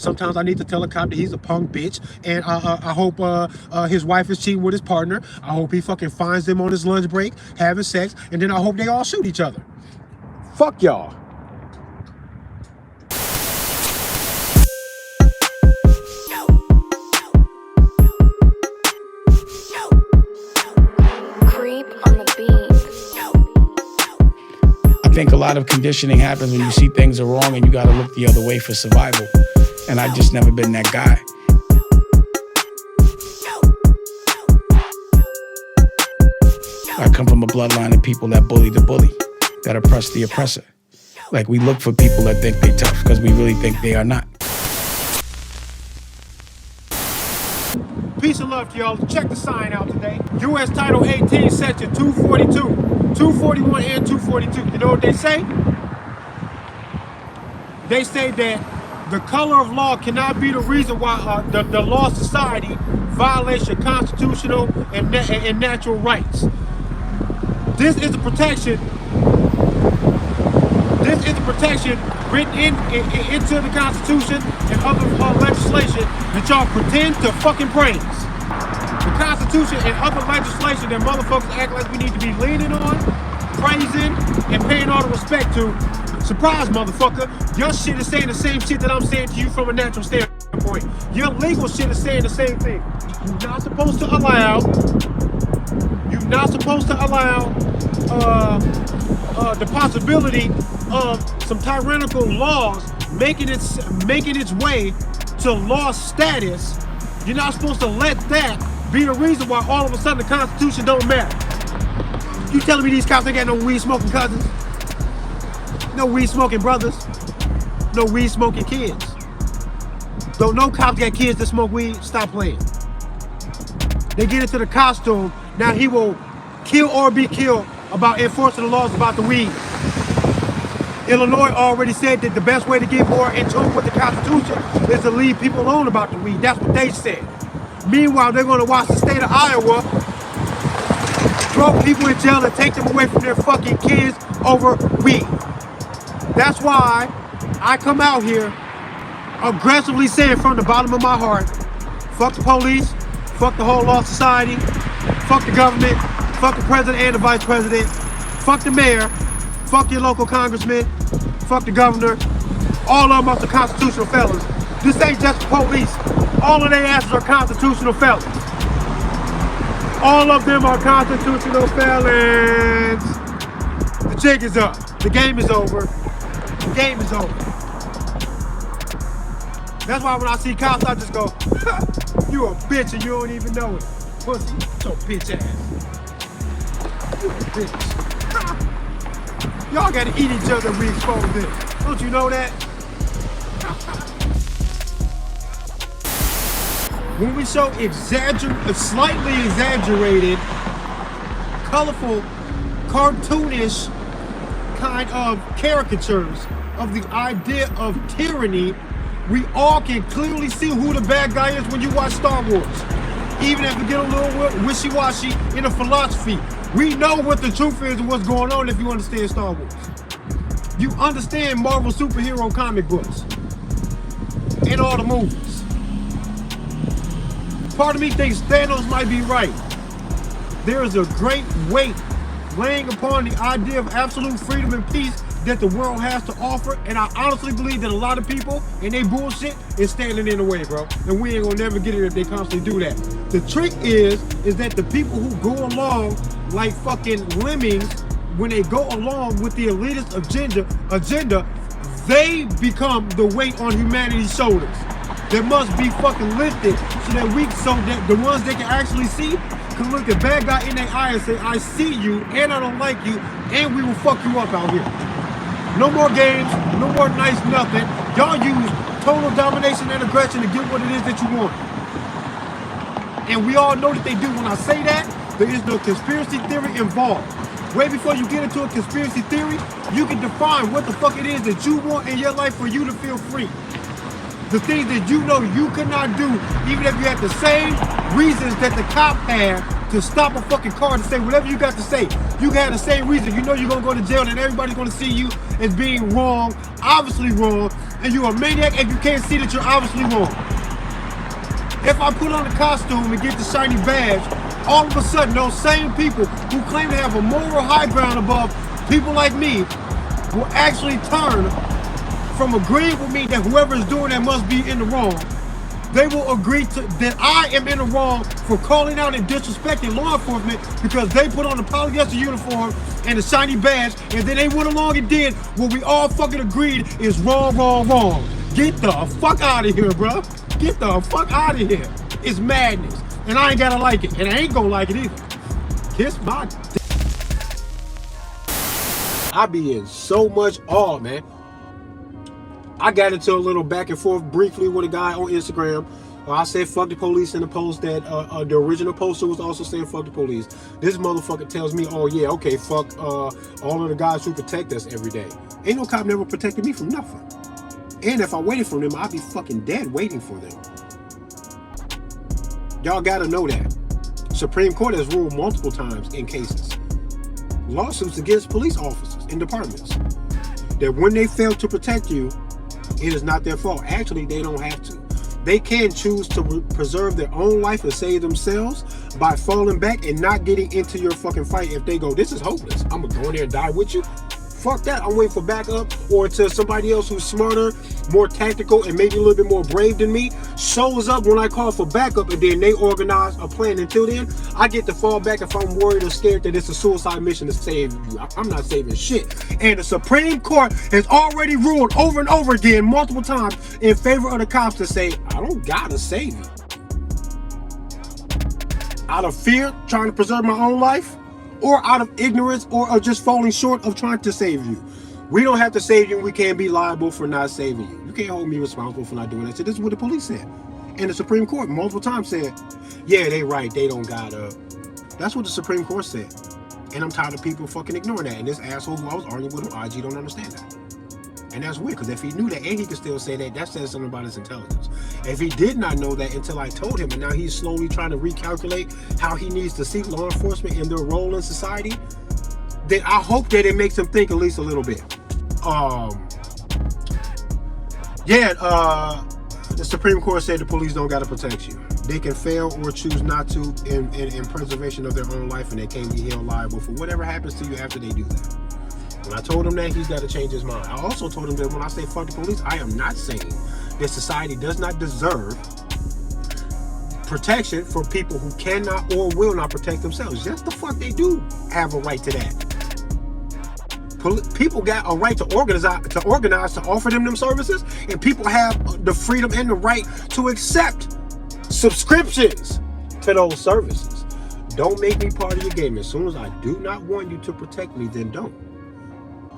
Sometimes I need to tell a cop that he's a punk bitch, and I hope his wife is cheating with his partner. I hope he fucking finds them on his lunch break having sex, and then I hope they all shoot each other. Fuck y'all. I think a lot of conditioning happens when you see things are wrong and you gotta look the other way for survival. And I just never been that guy. I come from a bloodline of people that bully the bully, that oppress the oppressor. Like, we look for people that think they tough because we really think they are not. Peace and love to y'all. Check the sign out today. U.S. Title 18, Section 242, 241, and 242. You know what they say? They say that the color of law cannot be the reason why the law society violates your constitutional and natural rights. This is the protection. This is the protection written into the Constitution and other legislation that y'all pretend to fucking praise. The Constitution and other legislation that motherfuckers act like we need to be leaning on, praising, and paying all the respect to. Surprise, motherfucker. Your shit is saying the same shit that I'm saying to you from a natural standpoint. Your legal shit is saying the same thing. You're not supposed to allow the possibility of some tyrannical laws making its way to law status. You're not supposed to let that be the reason why all of a sudden the Constitution don't matter. You telling me these cops ain't got no weed smoking cousins? No weed smoking brothers? No weed smoking kids? Don't no cops got kids that smoke weed? Stop playing. They get into the costume, now he will kill or be killed about enforcing the laws about the weed. Illinois already said that the best way to get more in tune with the Constitution is to leave people alone about the weed. That's what they said. Meanwhile, they're going to watch the state of Iowa throw people in jail and take them away from their fucking kids over weed. That's why I come out here aggressively saying from the bottom of my heart, fuck the police, fuck the whole law society, fuck the government, fuck the president and the vice president, fuck the mayor, fuck your local congressman, fuck the governor. All of them are the constitutional felons. This ain't just the police. All of their asses are constitutional felons. All of them are constitutional felons. The jig is up. The game is over. The game is over. That's why when I see cops, I just go, you a bitch and you don't even know it. Pussy, your bitch ass. You a bitch. Y'all gotta eat each other when we expose this. Don't you know that? When we show slightly exaggerated, colorful, cartoonish kind of caricatures of the idea of tyranny, we all can clearly see who the bad guy is when you watch Star Wars. Even if we get a little wishy-washy in the philosophy, we know what the truth is and what's going on if you understand Star Wars. You understand Marvel superhero comic books and all the movies. Part of me thinks Thanos might be right. There is a great weight laying upon the idea of absolute freedom and peace that the world has to offer, and I honestly believe that a lot of people and they bullshit is standing in the way, bro. And we ain't gonna never get it if they constantly do that. The trick is that the people who go along like fucking lemmings, when they go along with the elitist agenda, they become the weight on humanity's shoulders. That must be fucking lifted so that the ones they can actually see can look the bad guy in their eye and say, I see you and I don't like you and we will fuck you up out here. No more games, no more nice nothing. Y'all use total domination and aggression to get what it is that you want. And we all know that they do. When I say that, there is no conspiracy theory involved. Way before you get into a conspiracy theory, you can define what the fuck it is that you want in your life for you to feel free. The things that you know you could not do, even if you had the same reasons that the cop had to stop a fucking car to say whatever you got to say. You got the same reason. You know you're gonna go to jail and everybody's gonna see you as being wrong, obviously wrong, and you're a maniac if you can't see that you're obviously wrong. If I put on a costume and get the shiny badge, all of a sudden those same people who claim to have a moral high ground above people like me will actually turn from agreeing with me that whoever is doing that must be in the wrong. They will agree to that I am in the wrong for calling out and disrespecting law enforcement because they put on the polyester uniform and the shiny badge, and then they went along and did what we all fucking agreed is wrong, wrong, wrong. Get the fuck out of here, bro. Get the fuck out of here. It's madness. And I ain't gotta like it. And I ain't gonna like it either. Kiss my dick. I be in so much awe, man. I got into a little back and forth briefly with a guy on Instagram. I said fuck the police in the post that the original poster was also saying fuck the police. This motherfucker tells me, oh yeah, okay, fuck all of the guys who protect us every day. Ain't no cop never protected me from nothing. And if I waited for them, I'd be fucking dead waiting for them. Y'all gotta know that. Supreme Court has ruled multiple times in cases, lawsuits against police officers and departments, that when they fail to protect you, it is not their fault. Actually, they don't have to. They can choose to preserve their own life and save themselves by falling back and not getting into your fucking fight. If they go, this is hopeless, I'm gonna go in there and die with you. Fuck that, I'm waiting for backup, or until somebody else who's smarter, more tactical, and maybe a little bit more brave than me shows up when I call for backup, and then they organize a plan. Until then, I get to fall back if I'm worried or scared that it's a suicide mission to save you. I'm not saving shit. And the Supreme Court has already ruled over and over again, multiple times, in favor of the cops to say, I don't gotta save you. Out of fear, trying to preserve my own life, or out of ignorance, or of just falling short of trying to save you. We don't have to save you, and we can't be liable for not saving you. You can't hold me responsible for not doing that. So this is what the police said. And the Supreme Court multiple times said, yeah, they right, they don't gotta. That's what the Supreme Court said. And I'm tired of people fucking ignoring that. And this asshole who I was arguing with on IG don't understand that. And that's weird, because if he knew that and he could still say that, that says something about his intelligence. If he did not know that until I told him, and now he's slowly trying to recalculate how he needs to see law enforcement and their role in society, then I hope that it makes him think at least a little bit. The Supreme Court said the police don't gotta protect you. They can fail or choose not to in preservation of their own life, and they can't be held liable for whatever happens to you after they do that. When I told him that, he's got to change his mind. I also told him that when I say fuck the police, I am not saying that society does not deserve protection for people who cannot or will not protect themselves. Yes, the fuck they do have a right to that. People got a right to organize to offer them services, and people have the freedom and the right to accept subscriptions to those services. Don't make me part of your game. As soon as I do not want you to protect me, then don't.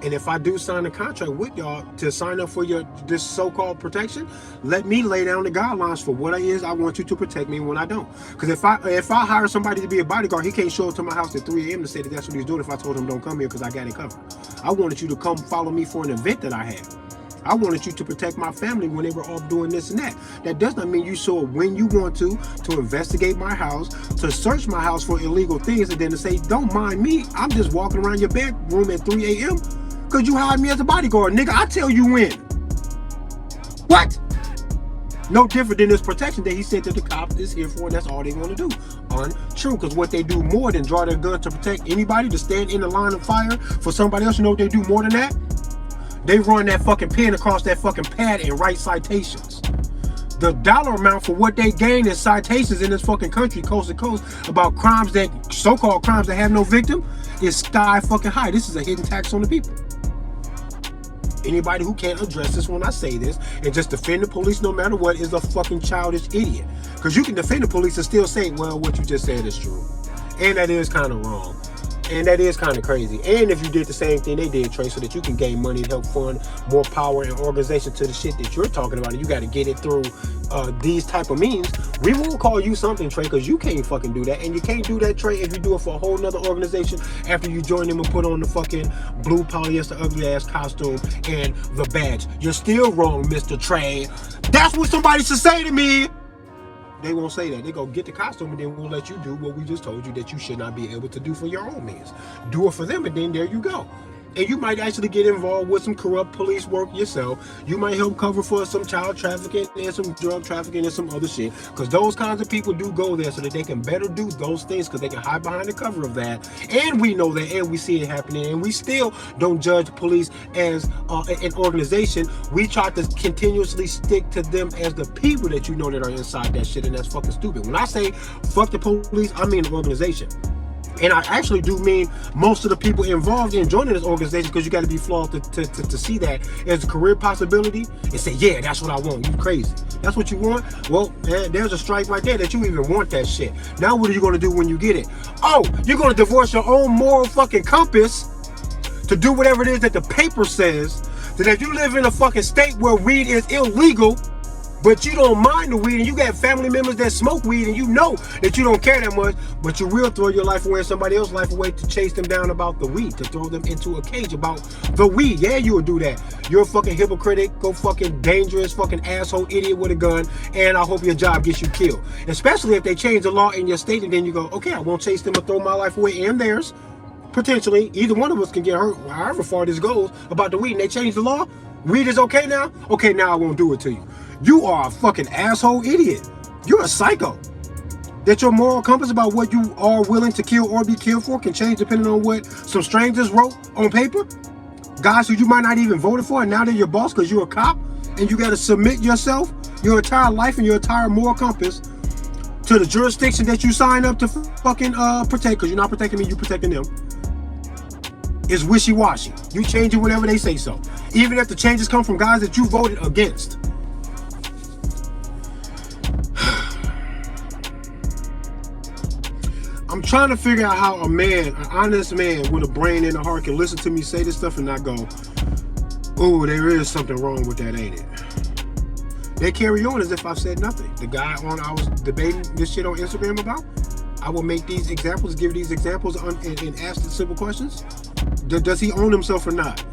And if I do sign a contract with y'all to sign up for this so-called protection, let me lay down the guidelines for what it is I want you to protect me when I don't. Because if I hire somebody to be a bodyguard, he can't show up to my house at 3 a.m. to say that that's what he's doing if I told him don't come here because I got it covered. I wanted you to come follow me for an event that I had. I wanted you to protect my family when they were off doing this and that. That does not mean you show up when you want to investigate my house, to search my house for illegal things, and then to say, don't mind me, I'm just walking around your bedroom at 3 a.m. because you hired me as a bodyguard. Nigga, I tell you when. What? No different than this protection that he said that the cops is here for, and that's all they want to do. Untrue, because what they do more than draw their gun to protect anybody, to stand in the line of fire for somebody else, you know what they do more than that? They run that fucking pen across that fucking pad and write citations. The dollar amount for what they gain in citations in this fucking country, coast to coast, about crimes that, so-called crimes that have no victim, is sky fucking high. This is a hidden tax on the people. Anybody who can't address this when I say this and just defend the police no matter what is a fucking childish idiot. Because you can defend the police and still say, well, what you just said is true. And that is kind of wrong. And that is kind of crazy. And if you did the same thing they did, Trey, so that you can gain money and help fund more power and organization to the shit that you're talking about, and you got to get it through these type of means, we won't call you something, Trey, because you can't fucking do that. And you can't do that, Trey, if you do it for a whole nother organization after you join them and put on the fucking blue polyester ugly ass costume and the badge. You're still wrong, Mr. Trey. That's what somebody should say to me. They won't say that. They go get the costume and then we'll let you do what we just told you that you should not be able to do for your own means. Do it for them and then there you go. And you might actually get involved with some corrupt police work yourself. You might help cover for some child trafficking and some drug trafficking and some other shit. Because those kinds of people do go there so that they can better do those things because they can hide behind the cover of that. And we know that and we see it happening. And we still don't judge police as an organization. We try to continuously stick to them as the people that you know that are inside that shit. And that's fucking stupid. When I say fuck the police, I mean the organization. And I actually do mean most of the people involved in joining this organization, because you got to be flawed to see that as a career possibility and say, yeah, that's what I want. You crazy. That's what you want? Well, there's a strike right there that you even want that shit. Now what are you going to do when you get it? Oh, you're going to divorce your own moral fucking compass to do whatever it is that the paper says. That if you live in a fucking state where weed is illegal, but you don't mind the weed, and you got family members that smoke weed, and you know that you don't care that much, but you will throw your life away and somebody else's life away to chase them down about the weed, to throw them into a cage about the weed. Yeah, you will do that. You're a fucking hypocrite, go fucking dangerous, fucking asshole idiot with a gun, and I hope your job gets you killed. Especially if they change the law in your state, and then you go, okay, I won't chase them or throw my life away and theirs. Potentially, either one of us can get hurt, however far this goes, about the weed, and they change the law. Weed is okay now? Okay, now I won't do it to you. You are a fucking asshole idiot. You're a psycho. That your moral compass about what you are willing to kill or be killed for can change depending on what some strangers wrote on paper. Guys who you might not even voted for, and now they're your boss because you're a cop, and you got to submit yourself, your entire life and your entire moral compass to the jurisdiction that you sign up to fucking protect, because you're not protecting me, you're protecting them. Is wishy-washy. You change it whenever they say so. Even if the changes come from guys that you voted against. I'm trying to figure out how a man, an honest man with a brain and a heart can listen to me say this stuff and not go, oh, there is something wrong with that, ain't it? They carry on as if I've said nothing. The guy I was debating this shit on Instagram about, I will make these examples, give these examples and ask the simple questions. Does he own himself or not?